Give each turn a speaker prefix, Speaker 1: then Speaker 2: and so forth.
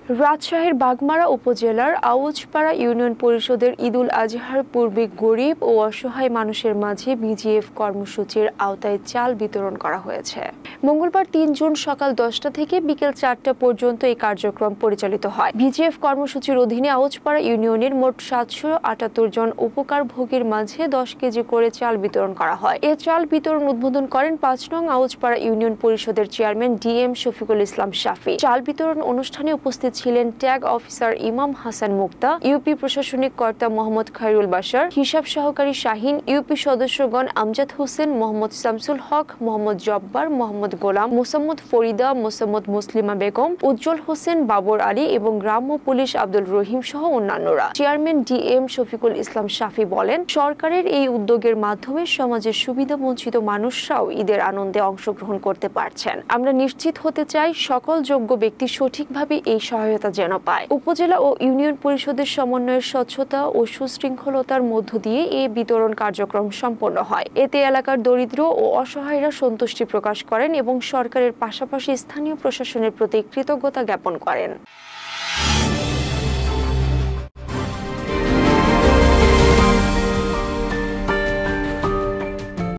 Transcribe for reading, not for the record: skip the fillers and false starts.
Speaker 1: রাজশাহীর বাগমারা উপজেলার আউচপাড়া ইউনিয়ন পরিষদের ঈদুল আজহার পূর্বে গরিব ও অসহায় মানুষের মাঝে বিজিএফ কর্মসূচির আওতায় চাল বিতরণ করা হয়েছে। মঙ্গলবার ৩ জুন সকাল ১০টা থেকে বিকেল ৪টা পর্যন্ত এই কার্যক্রম পরিচালিত হয়। বিজিএফ কর্মসূচির অধীনে আউচপাড়া ইউনিয়নের মোট ৭৭৮ জন উপকারভোগীর মাঝে ১০ কেজি করে চাল বিতরণ করা হয়। এ চাল বিতরণ উদ্বোধন করেন ৫ নং আউচপাড়া ইউনিয়ন পরিষদের চেয়ারম্যান ডিএম শফিকুল ইসলাম শাফি। চাল বিতরণ অনুষ্ঠানে উপস্থিত ছিলেন ট্যাগ অফিসার ইমাম হাসান মুক্তা, ইউপি প্রশাসনিক কর্তা মোহাম্মদ খায়রুল বাশার, হিসাব সহকারী শাহিন, ইউপি সদস্যগণ আমজাদ হোসেন, মোহাম্মদ শামসুল হক, মোহাম্মদ জব্বার, মোহাম্মদ গোলাম, মোসাম্মদ ফরিদা, মোসাম্মদ মুসলিমা বেগম, উজ্জ্বল হোসেন, বাবর আলী এবং গ্রাম্য পুলিশ আব্দুল রহিম সহ অন্যান্যরা। চেয়ারম্যান ডিএম শফিকুল ইসলাম শাফি বলেন, সরকারের এই উদ্যোগের মাধ্যমে সমাজের সুবিধা বঞ্চিত মানুষরাও ঈদের আনন্দে অংশগ্রহণ করতে পারছেন। আমরা নিশ্চিত হতে চাই সকল যোগ্য ব্যক্তি সঠিকভাবে এই সহায়তা যেন পায়। উপজেলা ও ইউনিয়ন পরিষদের সমন্বয়ের স্বচ্ছতা ও সুশৃঙ্খলতার মধ্য দিয়ে এই বিতরণ কার্যক্রম সম্পন্ন হয়। এতে এলাকার দরিদ্র ও অসহায়রা সন্তুষ্টি প্রকাশ করেন এবং সরকারের পাশাপাশি স্থানীয় প্রশাসনের প্রতি কৃতজ্ঞতা জ্ঞাপন করেন।